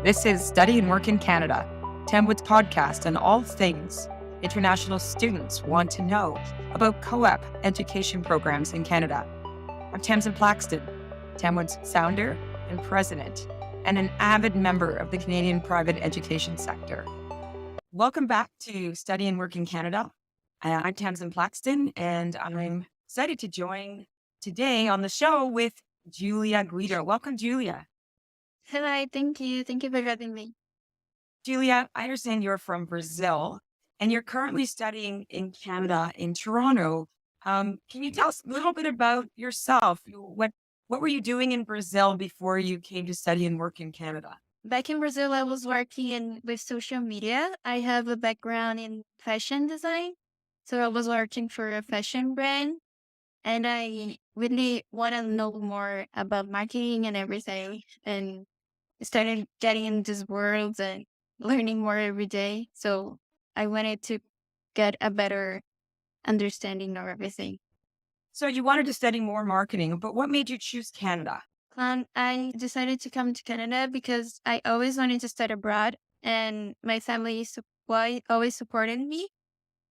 This is Study and Work in Canada, Tamwood's podcast on all things international students want to know about co-op education programs in Canada. I'm Tamsin Plaxton, Tamwood's founder and president, and an avid member of the Canadian private education sector. Welcome back to Study and Work in Canada. I'm Tamsin Plaxton, and I'm excited to join today on the show with Guilia Guido. Welcome, Guilia. Hello, thank you. Thank you for having me. Guilia, I understand you're from Brazil and you're currently studying in Canada, in Toronto. Can you tell us a little bit about yourself? What were you doing in Brazil before you came to study and work in Canada? Back in Brazil, I was working with social media. I have a background in fashion design. So I was working for a fashion brand and I really want to know more about marketing and everything and started getting in this world and learning more every day. So I wanted to get a better understanding of everything. So you wanted to study more marketing, but what made you choose Canada? I decided to come to Canada because I always wanted to study abroad and my family always supported me.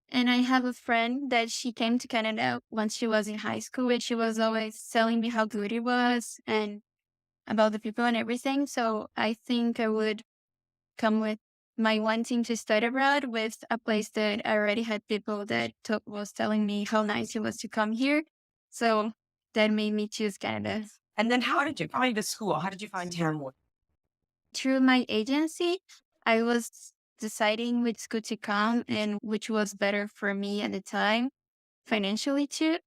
And I have a friend that she came to Canada once she was in high school and she was always telling me how good it was and about the people and everything. So I think I would come with my wanting to study abroad with a place that I already had people that was telling me how nice it was to come here. So that made me choose Canada. And then how did you find the school? How did you find Tamwood? Through my agency, I was deciding which school to come and which was better for me at the time, financially too.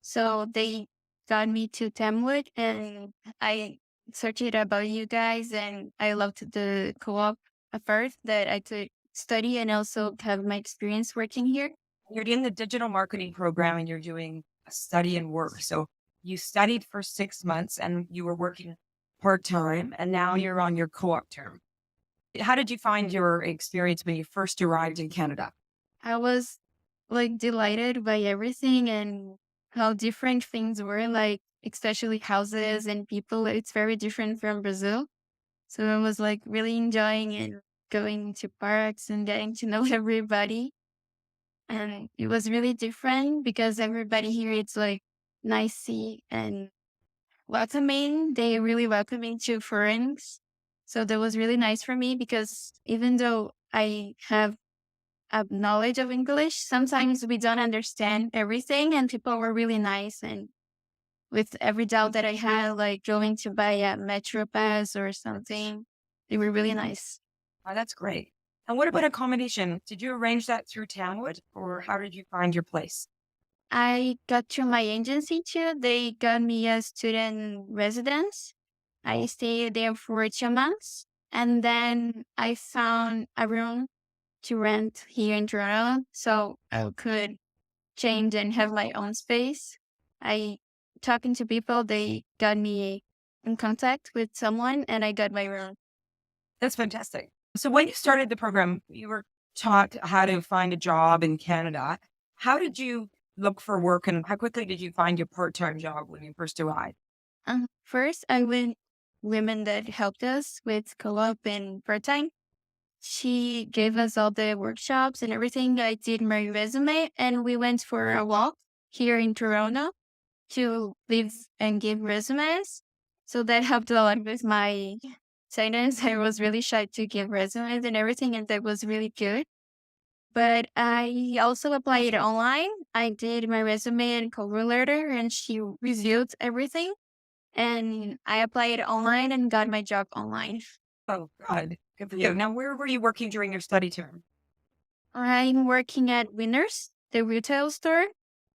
So they got me to Tamwood and I searched about you guys and I loved the co-op at first that I could study and also have my experience working here. You're in the digital marketing program and you're doing a study and work. So you studied for 6 months and you were working part-time and now you're on your co-op term. How did you find your experience when you first arrived in Canada? I was like delighted by everything and how different things were, like especially houses and people. It's very different from Brazil. So I was like really enjoying and going to parks and getting to know everybody. And it was really different because everybody here it's like nicey and welcoming. They really welcoming to foreigners. So that was really nice for me because even though I have a knowledge of English, sometimes we don't understand everything and people were really nice. And with every doubt that I had, like going to buy a metro pass or something, they were really nice. Oh, that's great. And what about accommodation? Did you arrange that through Tamwood or how did you find your place? I got through my agency too. They got me a student residence. I stayed there for 2 months and then I found a room to rent here in Toronto so I could change and have my own space. I talking to people, they got me in contact with someone and I got my room. That's fantastic. So when you started the program, you were taught how to find a job in Canada. How did you look for work and how quickly did you find your part-time job when you first arrived? First, I went women that helped us with co-op and part-time. She gave us all the workshops and everything. I did my resume and we went for a walk here in Toronto to live and give resumes. So that helped a lot with my shyness. I was really shy to give resumes and everything, and that was really good. But I also applied online. I did my resume and cover letter, and she reviewed everything. And I applied online and got my job online. Oh, God. Good for you. Now, where were you working during your study term? I'm working at Winners, the retail store.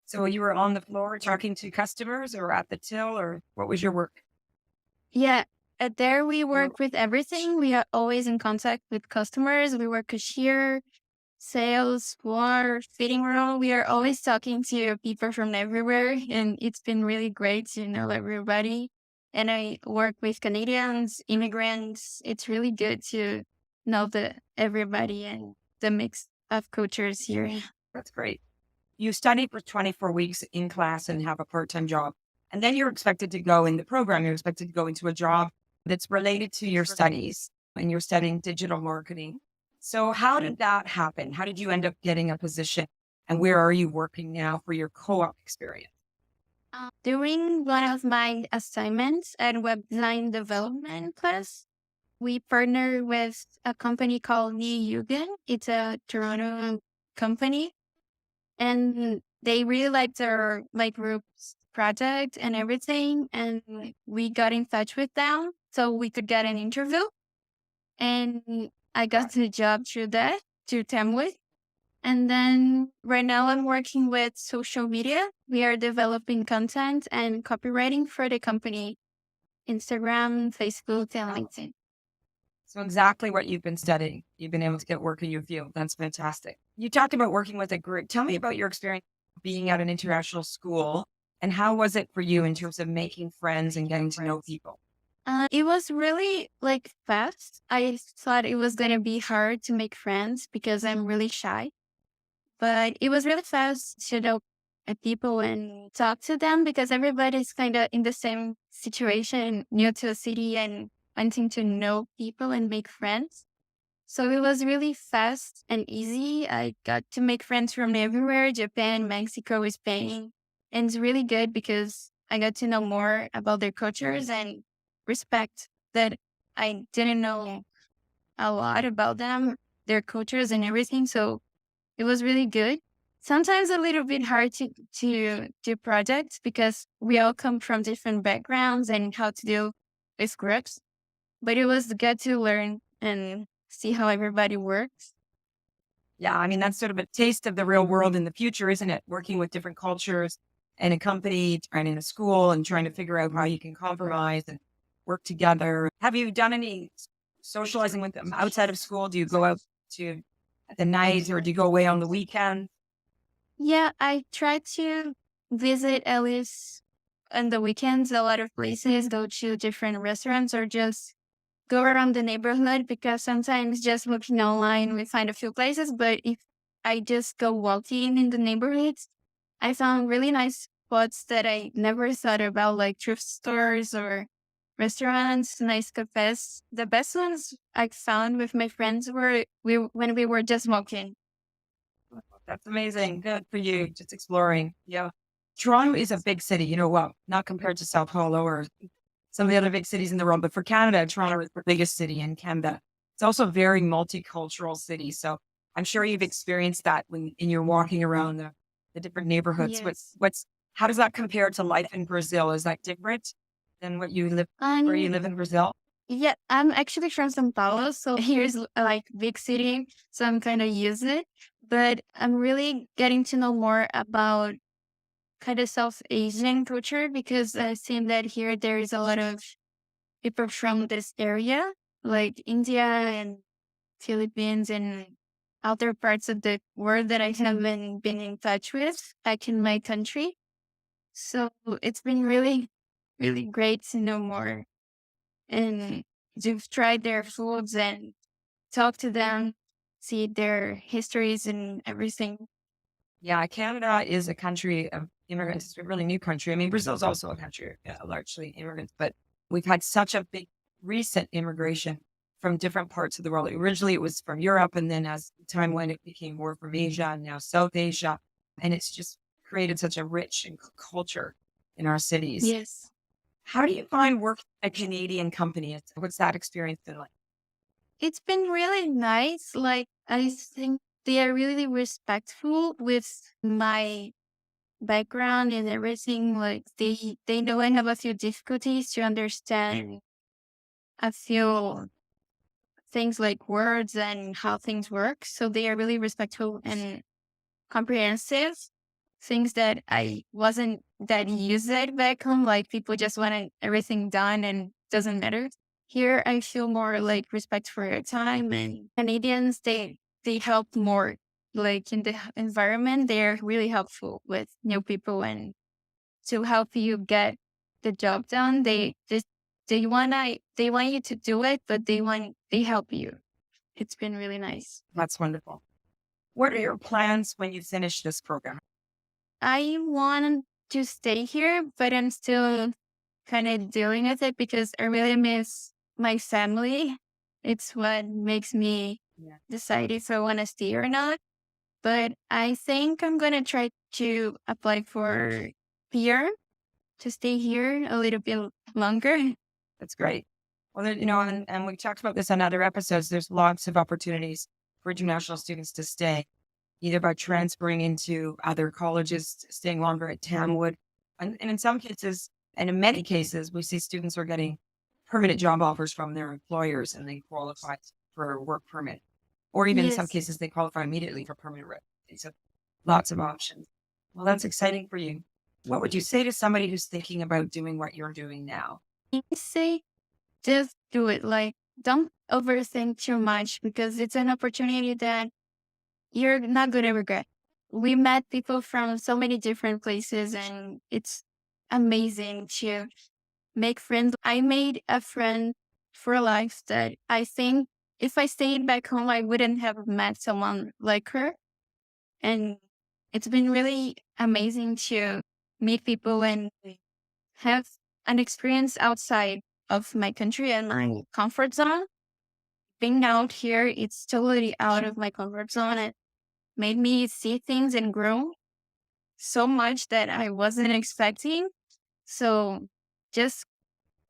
So you were on the floor talking to customers or at the till or what was your work? Yeah, there we work with everything. We are always in contact with customers. We work cashier, sales, floor, fitting room. We are always talking to people from everywhere, and it's been really great to know everybody. And I work with Canadians, immigrants. It's really good to know everybody and the mix of cultures here. That's great. You study for 24 weeks in class and have a part-time job. And then you're expected to go in the program, you're expected to go into a job that's related to your studies. and you're studying digital marketing. So how did that happen? How did you end up getting a position? And where are you working now for your co-op experience? During one of my assignments at web design development class, we partnered with a company called Guilia Guido. It's a Toronto company, and they really liked our like group's project and everything. And we got in touch with them so we could get an interview. And I got the job through that, through Tamwood. And then right now I'm working with social media. We are developing content and copywriting for the company, Instagram, Facebook, and LinkedIn. So exactly what you've been studying. You've been able to get work in your field. That's fantastic. You talked about working with a group. Tell me about your experience being at an international school and how was it for you in terms of making friends and getting to know people? It was really like fast. I thought it was going to be hard to make friends because I'm really shy, but it was really fast to know people and talk to them because everybody's kind of in the same situation, new to a city and wanting to know people and make friends. So it was really fast and easy. I got to make friends from everywhere, Japan, Mexico, Spain. And it's really good because I got to know more about their cultures and respect that I didn't know a lot about them, their cultures and everything. So it was really good. Sometimes a little bit hard to do projects because we all come from different backgrounds and how to deal with groups. But it was good to learn and see how everybody works. Yeah, I mean, that's sort of a taste of the real world in the future, isn't it? Working with different cultures in a company and in a school and trying to figure out how you can compromise and work together. Have you done any socializing with them outside of school? Do you go out to the night or do you go away on the weekend? Yeah, I try to visit at least on the weekends a lot of places, go to different restaurants or just go around the neighborhood because sometimes just looking online we find a few places. But if I just go walking in the neighborhoods, I found really nice spots that I never thought about, like thrift stores or restaurants, nice cafes. The best ones I found with my friends were when we were just walking. That's amazing. Good for you. Just exploring. Yeah. Toronto is a big city, well, not compared to Sao Paulo or some of the other big cities in the world, but for Canada, Toronto is the biggest city in Canada. It's also a very multicultural city. So I'm sure you've experienced that when you're walking around the different neighborhoods. Yes. How does that compare to life in Brazil? Is that different than where you Um, live in Brazil? yeah, I'm actually from São Paulo, so here's like big city, so I'm kind of used it. But I'm really getting to know more about kind of South Asian culture because I've seen that here there is a lot of people from this area, like India and Philippines and other parts of the world that I haven't been in touch with back in my country. So it's been really, really great to know more and to try their foods and talk to them, see their histories and everything. Yeah, Canada is a country of immigrants. It's a really new country. I mean, Brazil's also a country of largely immigrants, but we've had such a big recent immigration from different parts of the world. Originally, it was from Europe, and then as time went, it became more from Asia and now South Asia. And it's just created such a rich culture in our cities. Yes. How do you find work at a Canadian company? What's that experience been like? It's been really nice. Like, I think they are really respectful with my background and everything. Like, they know I have a few difficulties to understand a few things like words and how things work. So they are really respectful and comprehensive. Things that I wasn't that used it back home. Like people just wanted everything done and doesn't matter. Here I feel more like respect for your time and Canadians they help more. Like in the environment, they're really helpful with new people and to help you get the job done. They want you to do it, but they help you. It's been really nice. That's wonderful. What are your plans when you finish this program? I want to stay here, but I'm still kind of dealing with it because I really miss my family It's what makes me Yeah. decide if I want to stay or not. But I think I'm going to try to apply for PR to stay here a little bit longer. That's great. Well, and we talked about this on other episodes. There's lots of opportunities for international students to stay, either by transferring into other colleges, staying longer at Tamwood. And in some cases, and in many cases, we see students are getting permanent job offers from their employers and they qualify for a work permit. Or even in some Yes. cases, they qualify immediately for permanent residency. So lots of options. Well, that's exciting for you. What would you say to somebody who's thinking about doing what you're doing now? I say just do it. Like, don't overthink too much because it's an opportunity that you're not going to regret. We met people from so many different places and it's amazing to make friends. I made a friend for life that I think if I stayed back home, I wouldn't have met someone like her. And it's been really amazing to meet people and have an experience outside of my country and my comfort zone. Being out here, it's totally out of my comfort zone. It made me see things and grow so much that I wasn't expecting. So just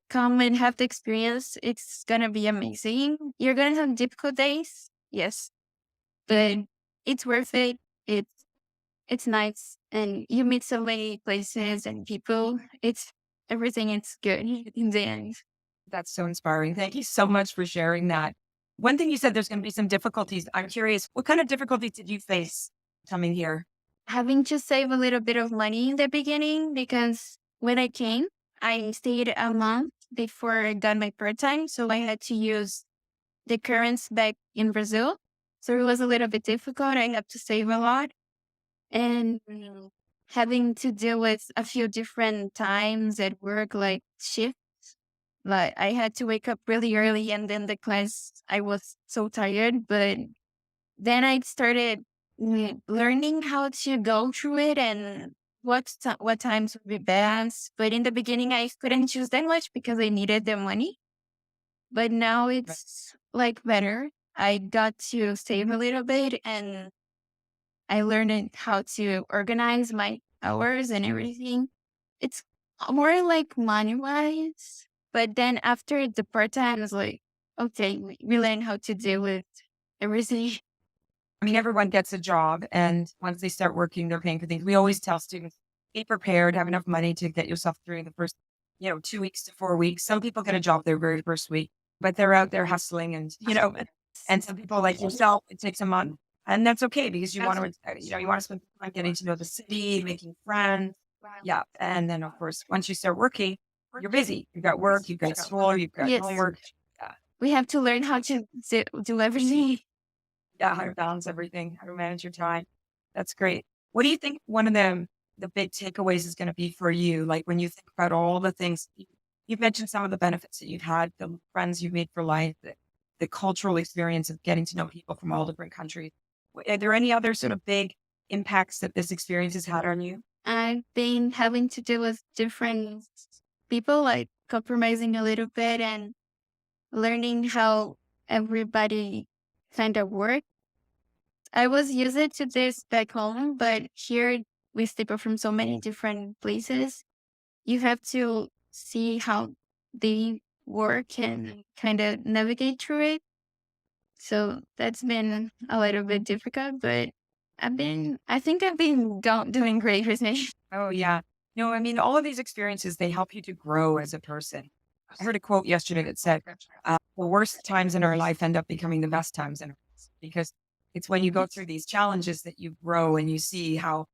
come and have the experience. It's gonna be amazing. You're gonna have difficult days, yes, but it's worth it. It's nice, and you meet so many places and people. It's everything. It's good in the end. That's so inspiring. Thank you so much for sharing that. One thing you said, there's going to be some difficulties. I'm curious, what kind of difficulties did you face coming here? Having to save a little bit of money in the beginning because when I came, I stayed a month before I got my part time, so I had to use the currents back in Brazil. So it was a little bit difficult. I had to save a lot and having to deal with a few different times at work, like shifts. Like I had to wake up really early and then the class, I was so tired. But then I started learning how to go through it and what times would be best. But in the beginning, I couldn't choose that much because I needed the money. But now Right. it's like better. I got to save a little bit and I learned how to organize my hours and everything. It's more like money wise. But then after the part time, it's like, okay, we learn how to deal with everything. I mean, everyone gets a job, and once they start working, they're paying for things. We always tell students, be prepared, have enough money to get yourself through the first, 2 weeks to 4 weeks. Some people get a job their very first week, but they're out there hustling and some people like yourself, it takes a month. And that's okay because you want to spend time getting to know the city, making friends. Yeah. And then, of course, once you start working, you're busy. You've got work, you've got school, you've got Yes. homework. Yeah. We have to learn how to do everything. Yeah, how to balance everything, how to manage your time. That's great. What do you think one of the big takeaways is going to be for you? Like when you think about all the things you've mentioned, some of the benefits that you've had, the friends you've made for life, the cultural experience of getting to know people from all different countries. Are there any other sort of big impacts that this experience has had on you? I've been having to deal with different people, like compromising a little bit and learning how everybody kind of works. I was used to this back home, but here with people from so many different places, you have to see how they work and kind of navigate through it. So that's been a little bit difficult, but I think I've been doing great with it. Oh, yeah. No, I mean, all of these experiences, they help you to grow as a person. I heard a quote yesterday that said, the worst times in our life end up becoming the best times in our lives because it's when you go through these challenges that you grow and you see how,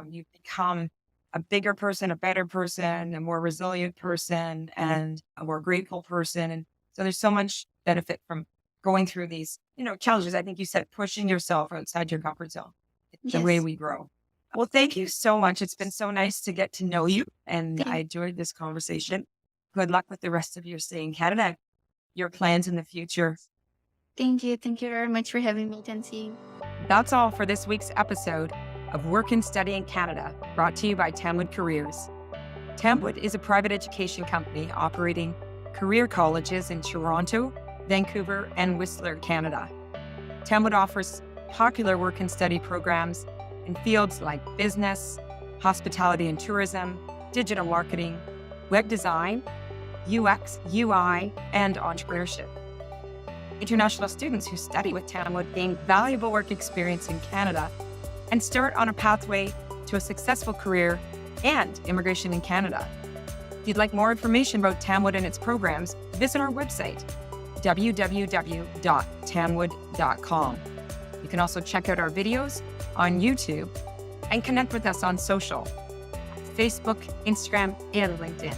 you become a bigger person, a better person, a more resilient person, and a more grateful person. And so there's so much benefit from going through these, challenges. I think you said pushing yourself outside your comfort zone. It's the way Yes. we grow. Well, thank you so much. It's been so nice to get to know you, and I Thank, enjoyed this conversation. Good luck with the rest of your stay in Canada, your plans in the future. thank you. Thank you very much for having me, Tansi. That's all for this week's episode of Work and Study in Canada, brought to you by Tamwood Careers. Tamwood is a private education company operating career colleges in Toronto, Vancouver, and Whistler, Canada. Tamwood offers popular work and study programs in fields like business, hospitality and tourism, digital marketing, web design, UX, UI, and entrepreneurship. International students who study with Tamwood gain valuable work experience in Canada and start on a pathway to a successful career and immigration in Canada. If you'd like more information about Tamwood and its programs, visit our website, www.tamwood.com. You can also check out our videos on YouTube and connect with us on social, Facebook, Instagram, and LinkedIn.